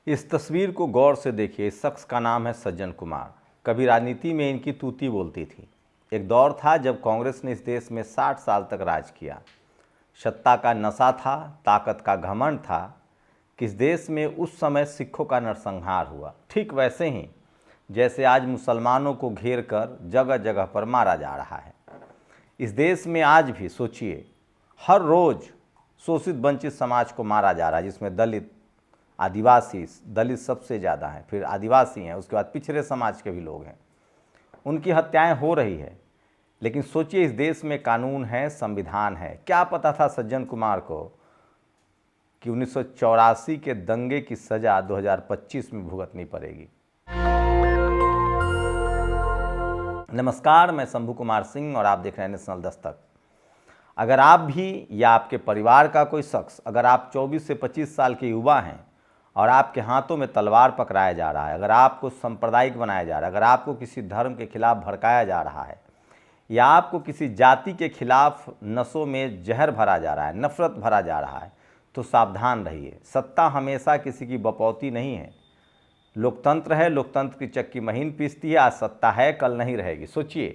इस तस्वीर को गौर से देखिए। इस शख्स का नाम है सज्जन कुमार। कभी राजनीति में इनकी तूती बोलती थी। एक दौर था जब कांग्रेस ने इस देश में 60 साल तक राज किया। सत्ता का नशा था, ताकत का घमंड था कि इस देश में उस समय सिखों का नरसंहार हुआ। ठीक वैसे ही जैसे आज मुसलमानों को घेर कर जगह जगह पर मारा जा रहा है। इस देश में आज भी सोचिए, हर रोज़ शोषित वंचित समाज को मारा जा रहा है, जिसमें दलित, आदिवासी, दलित सबसे ज़्यादा हैं, फिर आदिवासी हैं, उसके बाद पिछड़े समाज के भी लोग हैं। उनकी हत्याएं हो रही है। लेकिन सोचिए, इस देश में कानून है, संविधान है। क्या पता था सज्जन कुमार को कि 1984 के दंगे की सज़ा 2025 में भुगतनी पड़ेगी। नमस्कार, मैं शंभू कुमार सिंह और आप देख रहे हैं नेशनल दस्तक। अगर आप भी या आपके परिवार का कोई शख्स, अगर आप 24 से 25 साल के युवा हैं और आपके हाथों में तलवार पकड़ाया जा रहा है, अगर आपको सांप्रदायिक बनाया जा रहा है, अगर आपको किसी धर्म के खिलाफ भड़काया जा रहा है या आपको किसी जाति के खिलाफ नसों में जहर भरा जा रहा है, नफरत भरा जा रहा है, तो सावधान रहिए। सत्ता हमेशा किसी की बपौती नहीं है। लोकतंत्र है, लोकतंत्र की चक्की महीन पीसती है। आज सत्ता है, कल नहीं रहेगी। सोचिए,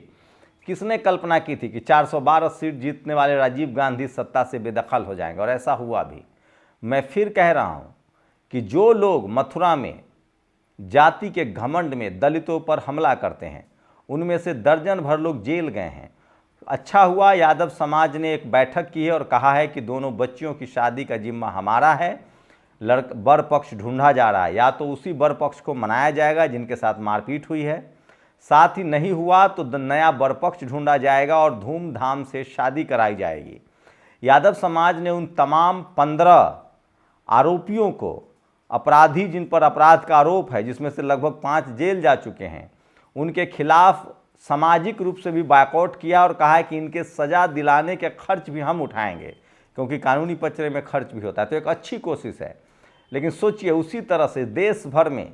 किसने कल्पना की थी कि 412 सीट जीतने वाले राजीव गांधी सत्ता से बेदखल हो जाएंगे, और ऐसा हुआ भी। मैं फिर कह रहा हूं कि जो लोग मथुरा में जाति के घमंड में दलितों पर हमला करते हैं, उनमें से दर्जन भर लोग जेल गए हैं। अच्छा हुआ यादव समाज ने एक बैठक की है और कहा है कि दोनों बच्चियों की शादी का जिम्मा हमारा है। बर पक्ष ढूंढा जा रहा है, या तो उसी बर पक्ष को मनाया जाएगा जिनके साथ मारपीट हुई है, साथ ही नहीं हुआ तो नया बर पक्ष ढूंढा जाएगा और धूमधाम से शादी कराई जाएगी। यादव समाज ने उन तमाम 15 आरोपियों को, अपराधी जिन पर अपराध का आरोप है, जिसमें से लगभग 5 जेल जा चुके हैं, उनके खिलाफ सामाजिक रूप से भी बायकॉट किया और कहा है कि इनके सज़ा दिलाने के खर्च भी हम उठाएंगे, क्योंकि कानूनी पचड़े में खर्च भी होता है। तो एक अच्छी कोशिश है। लेकिन सोचिए, उसी तरह से देश भर में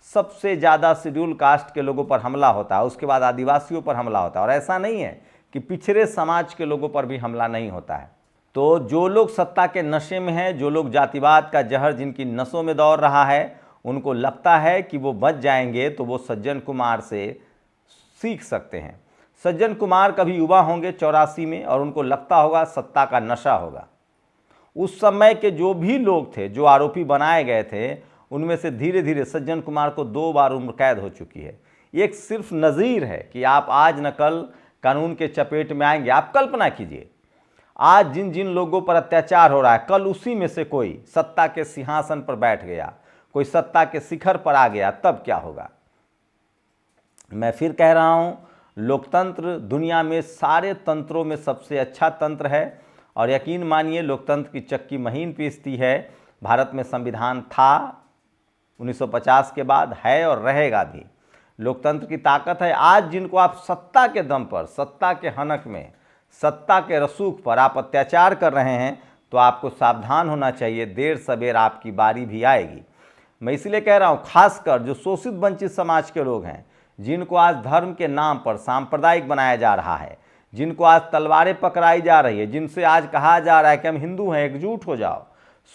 सबसे ज़्यादा शेड्यूल कास्ट के लोगों पर हमला होता है, उसके बाद आदिवासियों पर हमला होता है। और ऐसा नहीं है कि पिछड़े समाज के लोगों पर भी हमला नहीं होता है। तो जो लोग सत्ता के नशे में हैं, जो लोग जातिवाद का जहर जिनकी नसों में दौड़ रहा है, उनको लगता है कि वो बच जाएंगे, तो वो सज्जन कुमार से सीख सकते हैं। सज्जन कुमार कभी युवा होंगे 84 में, और उनको लगता होगा सत्ता का नशा होगा। उस समय के जो भी लोग थे, जो आरोपी बनाए गए थे, उनमें से धीरे धीरे सज्जन कुमार को 2 बार उम्र कैद हो चुकी है। एक सिर्फ नज़ीर है कि आप आज न कल कानून के चपेट में आएंगे। आप कल्पना कीजिए, आज जिन जिन लोगों पर अत्याचार हो रहा है, कल उसी में से कोई सत्ता के सिंहासन पर बैठ गया, कोई सत्ता के शिखर पर आ गया, तब क्या होगा। मैं फिर कह रहा हूं, लोकतंत्र दुनिया में सारे तंत्रों में सबसे अच्छा तंत्र है, और यकीन मानिए लोकतंत्र की चक्की महीन पीसती है। भारत में संविधान था 1950 के बाद, है और रहेगा भी। लोकतंत्र की ताकत है। आज जिनको आप सत्ता के दम पर, सत्ता के हनक में, सत्ता के रसूख पर आप अत्याचार कर रहे हैं, तो आपको सावधान होना चाहिए। देर सबेर आपकी बारी भी आएगी। मैं इसलिए कह रहा हूँ, खासकर जो शोषित वंचित समाज के लोग हैं, जिनको आज धर्म के नाम पर सांप्रदायिक बनाया जा रहा है, जिनको आज तलवारें पकड़ाई जा रही है, जिनसे आज कहा जा रहा है कि हम हिंदू हैं, एकजुट हो जाओ।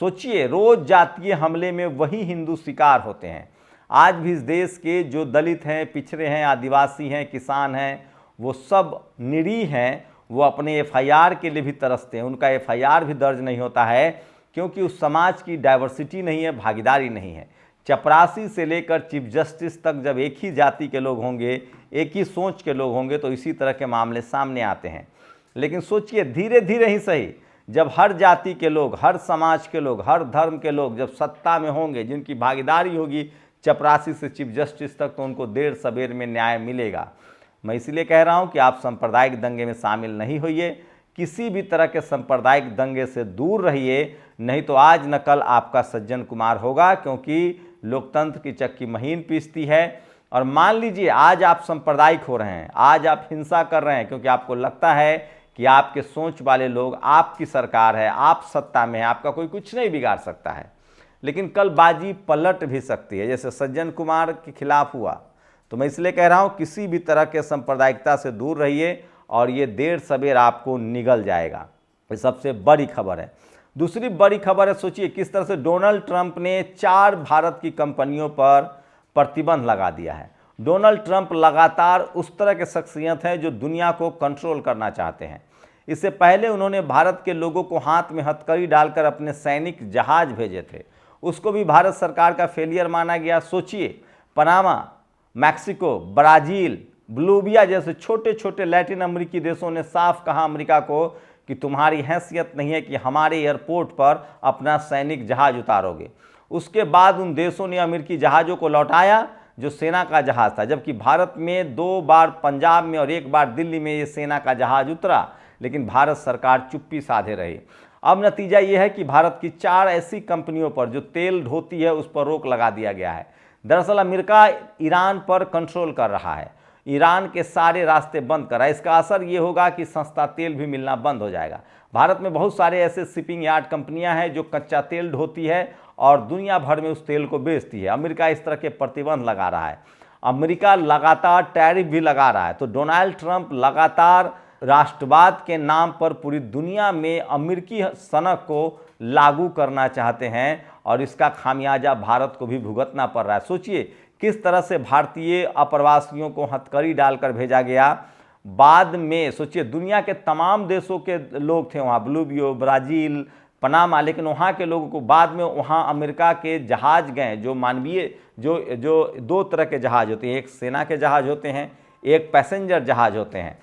सोचिए, रोज जातीय हमले में वही हिंदू शिकार होते हैं। आज भी इस देश के जो दलित हैं, पिछड़े हैं, आदिवासी हैं, किसान हैं, वो सब निरीह हैं। वो अपने FIR के लिए भी तरसते हैं। उनका FIR भी दर्ज नहीं होता है, क्योंकि उस समाज की डाइवर्सिटी नहीं है, भागीदारी नहीं है। चपरासी से लेकर चीफ जस्टिस तक जब एक ही जाति के लोग होंगे, एक ही सोच के लोग होंगे, तो इसी तरह के मामले सामने आते हैं। लेकिन सोचिए, धीरे धीरे ही सही, जब हर जाति के लोग, हर समाज के लोग, हर धर्म के लोग जब सत्ता में होंगे, जिनकी भागीदारी होगी चपरासी से चीफ जस्टिस तक, तो उनको देर सबेर में न्याय मिलेगा। मैं इसलिए कह रहा हूं कि आप सांप्रदायिक दंगे में शामिल नहीं होइए। किसी भी तरह के सांप्रदायिक दंगे से दूर रहिए, नहीं तो आज न कल आपका सज्जन कुमार होगा, क्योंकि लोकतंत्र की चक्की महीन पीसती है। और मान लीजिए, आज आप सांप्रदायिक हो रहे हैं, आज आप हिंसा कर रहे हैं, क्योंकि आपको लगता है कि आपके सोच वाले लोग, आपकी सरकार है, आप सत्ता में है, आपका कोई कुछ नहीं बिगाड़ सकता है। लेकिन कल बाजी पलट भी सकती है, जैसे सज्जन कुमार के खिलाफ हुआ। तो मैं इसलिए कह रहा हूँ, किसी भी तरह के सांप्रदायिकता से दूर रहिए, और ये देर सबेर आपको निगल जाएगा। ये सबसे बड़ी खबर है। दूसरी बड़ी खबर है, सोचिए किस तरह से डोनाल्ड ट्रंप ने 4 भारत की कंपनियों पर प्रतिबंध लगा दिया है। डोनाल्ड ट्रंप लगातार उस तरह के शख्सियत हैं जो दुनिया को कंट्रोल करना चाहते हैं। इससे पहले उन्होंने भारत के लोगों को हाथ में हथकड़ी डालकर अपने सैनिक जहाज भेजे थे, उसको भी भारत सरकार का फेलियर माना गया। सोचिए, पनामा, मैक्सिको, ब्राज़ील, बोलिविया जैसे छोटे छोटे लैटिन अमेरिकी देशों ने साफ कहा अमेरिका को कि तुम्हारी हैसियत नहीं है कि हमारे एयरपोर्ट पर अपना सैनिक जहाज उतारोगे। उसके बाद उन देशों ने अमेरिकी जहाज़ों को लौटाया जो सेना का जहाज़ था, जबकि भारत में 2 बार पंजाब में और 1 बार दिल्ली में ये सेना का जहाज़ उतरा, लेकिन भारत सरकार चुप्पी साधे रही। अब नतीजा ये है कि भारत की 4 ऐसी कंपनियों पर जो तेल ढोती है उस पर रोक लगा दिया गया है। दरअसल अमेरिका ईरान पर कंट्रोल कर रहा है, ईरान के सारे रास्ते बंद कर रहा है। इसका असर ये होगा कि सस्ता तेल भी मिलना बंद हो जाएगा। भारत में बहुत सारे ऐसे शिपिंग यार्ड कंपनियां हैं जो कच्चा तेल ढोती है और दुनिया भर में उस तेल को बेचती है। अमेरिका इस तरह के प्रतिबंध लगा रहा है। अमेरिका लगातार टैरिफ भी लगा रहा है। तो डोनाल्ड ट्रंप लगातार राष्ट्रवाद के नाम पर पूरी दुनिया में अमेरिकी सनक को लागू करना चाहते हैं और इसका खामियाजा भारत को भी भुगतना पड़ रहा है। सोचिए किस तरह से भारतीय अप्रवासियों को हथकड़ी डालकर भेजा गया। बाद में सोचिए दुनिया के तमाम देशों के लोग थे वहाँ, बोलिविया, ब्राज़ील, पनामा, लेकिन वहाँ के लोगों को बाद में वहाँ अमेरिका के जहाज़ गए जो मानवीय जो 2 तरह के जहाज़ होते हैं, एक सेना के जहाज़ होते हैं, एक पैसेंजर जहाज़ होते हैं।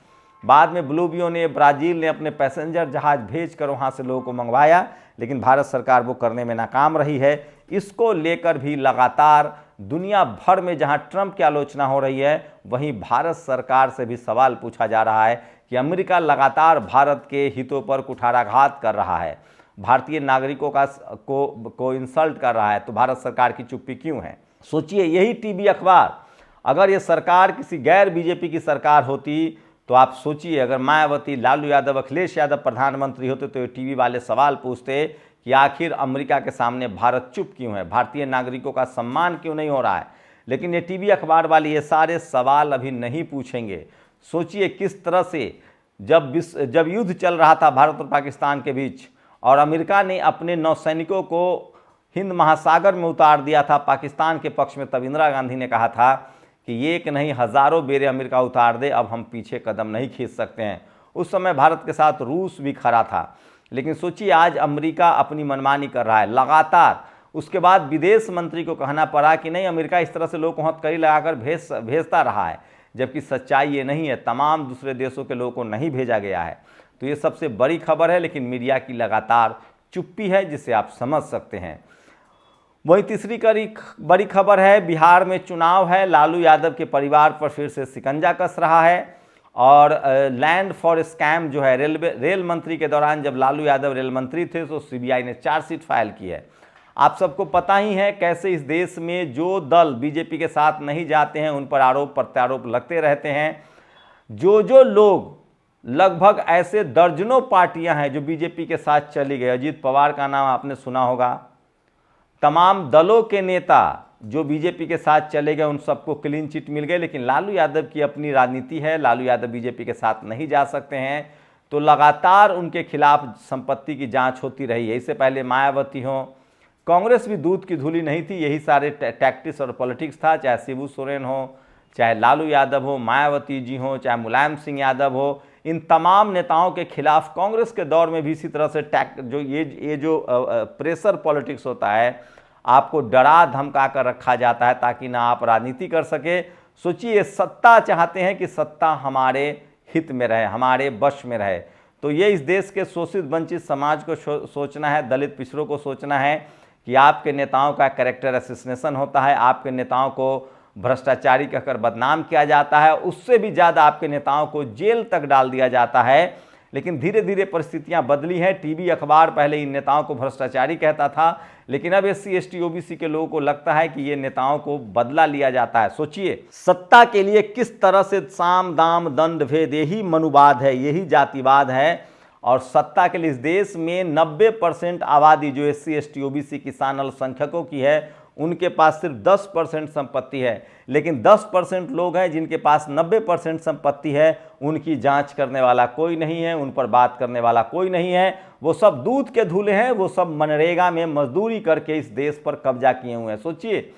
बाद में बोलिविया ने, ब्राज़ील ने अपने पैसेंजर जहाज़ भेजकर वहाँ से लोगों को मंगवाया, लेकिन भारत सरकार वो करने में नाकाम रही है। इसको लेकर भी लगातार दुनिया भर में जहां ट्रंप की आलोचना हो रही है, वहीं भारत सरकार से भी सवाल पूछा जा रहा है कि अमेरिका लगातार भारत के हितों पर कुठाराघात कर रहा है, भारतीय नागरिकों को इंसल्ट कर रहा है, तो भारत सरकार की चुप्पी क्यों है। सोचिए यही टीवी अखबार, अगर ये सरकार किसी गैर बीजेपी की सरकार होती तो आप सोचिए अगर मायावती, लालू यादव, अखिलेश यादव प्रधानमंत्री होते तो ये टीवी वाले सवाल पूछते कि आखिर अमेरिका के सामने भारत चुप क्यों है, भारतीय नागरिकों का सम्मान क्यों नहीं हो रहा है। लेकिन ये टीवी अखबार वाले ये सारे सवाल अभी नहीं पूछेंगे। सोचिए किस तरह से जब युद्ध चल रहा था भारत और पाकिस्तान के बीच और अमेरिका ने अपने नौसैनिकों को हिंद महासागर में उतार दिया था पाकिस्तान के पक्ष में, तब इंदिरा गांधी ने कहा था कि एक नहीं हज़ारों बेरे अमेरिका उतार दे, अब हम पीछे कदम नहीं खींच सकते हैं। उस समय भारत के साथ रूस भी खड़ा था। लेकिन सोचिए आज अमेरिका अपनी मनमानी कर रहा है लगातार। उसके बाद विदेश मंत्री को कहना पड़ा कि नहीं, अमेरिका इस तरह से लोगों को हथकड़ी लगाकर भेजता रहा है, जबकि सच्चाई ये नहीं है, तमाम दूसरे देशों के लोगों को नहीं भेजा गया है। तो ये सबसे बड़ी खबर है, लेकिन मीडिया की लगातार चुप्पी है जिसे आप समझ सकते हैं। वहीं तीसरी बड़ी खबर है, बिहार में चुनाव है, लालू यादव के परिवार पर फिर से शिकंजा कस रहा है और लैंड फॉर स्कैम जो है, रेल मंत्री के दौरान जब लालू यादव रेल मंत्री थे तो सीबीआई ने चार्जशीट फाइल की है। आप सबको पता ही है कैसे इस देश में जो दल बीजेपी के साथ नहीं जाते हैं उन पर आरोप प्रत्यारोप लगते रहते हैं। जो लोग, लगभग ऐसे दर्जनों पार्टियां हैं जो बीजेपी के साथ चली गई। अजीत पवार का नाम आपने सुना होगा, तमाम दलों के नेता जो बीजेपी के साथ चले गए उन सबको क्लीन चिट मिल गई। लेकिन लालू यादव की अपनी राजनीति है, लालू यादव बीजेपी के साथ नहीं जा सकते हैं, तो लगातार उनके खिलाफ संपत्ति की जांच होती रही है। इससे पहले मायावती हो, कांग्रेस भी दूध की धूली नहीं थी, यही सारे टैक्टिक्स और पॉलिटिक्स था। चाहे शिबू सोरेन हो, चाहे लालू यादव हो, मायावती जी हो, चाहे मुलायम सिंह यादव हो, इन तमाम नेताओं के खिलाफ कांग्रेस के दौर में भी इसी तरह से जो प्रेशर पॉलिटिक्स होता है, आपको डरा धमका कर रखा जाता है ताकि ना आप राजनीति कर सके। सोचिए सत्ता चाहते हैं कि सत्ता हमारे हित में रहे, हमारे वश में रहे। तो ये इस देश के शोषित वंचित समाज को सोचना है, दलित पिछड़ों को सोचना है कि आपके नेताओं का कैरेक्टर असैसिनेशन होता है, आपके नेताओं को भ्रष्टाचारी कहकर बदनाम किया जाता है, उससे भी ज़्यादा आपके नेताओं को जेल तक डाल दिया जाता है। लेकिन धीरे धीरे परिस्थितियां बदली हैं। टीवी अखबार पहले इन नेताओं को भ्रष्टाचारी कहता था, लेकिन अब SC ST OBC के लोगों को लगता है कि ये नेताओं को बदला लिया जाता है। सोचिए सत्ता के लिए किस तरह से साम दाम दंड भेद, यही मनुवाद है, यही जातिवाद है। और सत्ता के लिए इस देश में 90% आबादी जो SC ST OBC किसान अल्पसंख्यकों की है, उनके पास सिर्फ 10% संपत्ति है, लेकिन 10% लोग हैं जिनके पास 90% संपत्ति है। उनकी जांच करने वाला कोई नहीं है, उन पर बात करने वाला कोई नहीं है। वो सब दूध के धूले हैं, वो सब मनरेगा में मजदूरी करके इस देश पर कब्जा किए हुए हैं। सोचिए,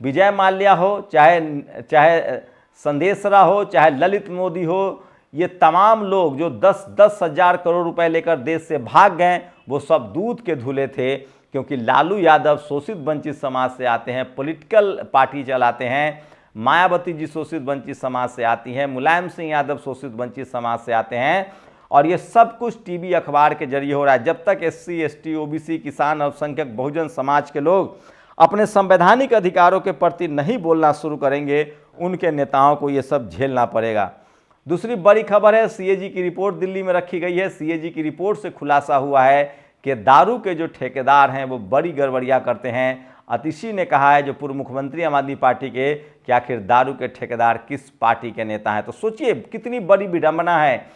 विजय माल्या हो, चाहे संदेशरा हो, चाहे ललित मोदी हो, ये तमाम लोग जो 10-10 हजार करोड़ रुपए लेकर देश से भाग गए, वो सब दूध के धुले थे। क्योंकि लालू यादव शोषित वंचित समाज से आते हैं, पॉलिटिकल पार्टी चलाते हैं। मायावती जी शोषित वंचित समाज से आती हैं, मुलायम सिंह यादव शोषित वंचित समाज से आते हैं। और ये सब कुछ टीवी अखबार के जरिए हो रहा है। जब तक SC, ST, OBC, किसान, अल्पसंख्यक, बहुजन समाज के लोग अपने संवैधानिक अधिकारों के प्रति नहीं बोलना शुरू करेंगे, उनके नेताओं को ये सब झेलना पड़ेगा। दूसरी बड़ी खबर है, CAG की रिपोर्ट दिल्ली में रखी गई है। CAG की रिपोर्ट से खुलासा हुआ है कि दारू के जो ठेकेदार हैं वो बड़ी गड़बड़ियां करते हैं। अतिशी ने कहा है, जो पूर्व मुख्यमंत्री आम आदमी पार्टी के, कि आखिर दारू के ठेकेदार किस पार्टी के नेता हैं। तो सोचिए कितनी बड़ी विडंबना है।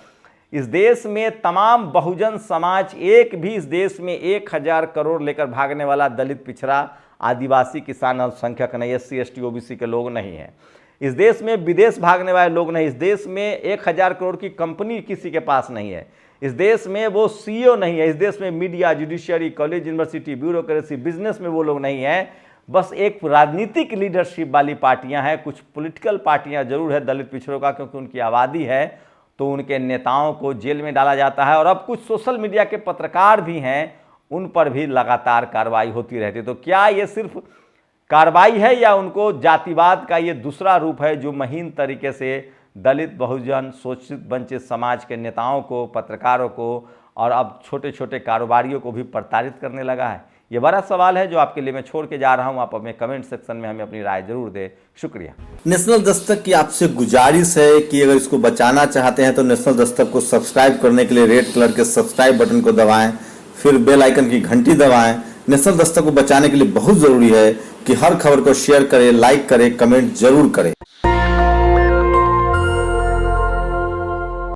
इस देश में तमाम बहुजन समाज, एक भी इस देश में 1000 करोड़ लेकर भागने वाला दलित, पिछड़ा, आदिवासी, किसान, अल्पसंख्यक नहीं, SC, ST, OBC के लोग नहीं हैं। इस देश में विदेश भागने वाले लोग नहीं। इस देश में 1000 करोड़ की कंपनी किसी के पास नहीं है। इस देश में वो CEO नहीं है। इस देश में media, judiciary, college, university, bureaucracy, business में वो लोग नहीं हैं। बस एक राजनीतिक लीडरशिप वाली पार्टियां हैं, कुछ पॉलिटिकल पार्टियां जरूर है दलित पिछड़ों का, क्योंकि उनकी आबादी है, तो उनके नेताओं को जेल में डाला जाता है। और अब कुछ सोशल मीडिया के पत्रकार भी हैं, उन पर भी लगातार कार्रवाई होती रहती है। तो क्या ये सिर्फ कार्रवाई है या उनको जातिवाद का ये दूसरा रूप है, जो महीन तरीके से दलित, बहुजन, शोषित वंचित समाज के नेताओं को, पत्रकारों को और अब छोटे छोटे कारोबारियों को भी प्रताड़ित करने लगा है? ये बड़ा सवाल है जो आपके लिए मैं छोड़ के जा रहा हूं। आप अपने कमेंट सेक्शन में हमें अपनी राय जरूर दें। शुक्रिया। नेशनल दस्तक की आपसे गुजारिश है कि अगर इसको बचाना चाहते हैं तो नेशनल दस्तक को सब्सक्राइब करने के लिए रेड कलर के सब्सक्राइब बटन को दबाएं, फिर बेल आइकन की घंटी दबाएं। नेशनल दस्तक को बचाने के लिए बहुत जरूरी है कि हर खबर को शेयर करें, लाइक करें, कमेंट जरूर करें।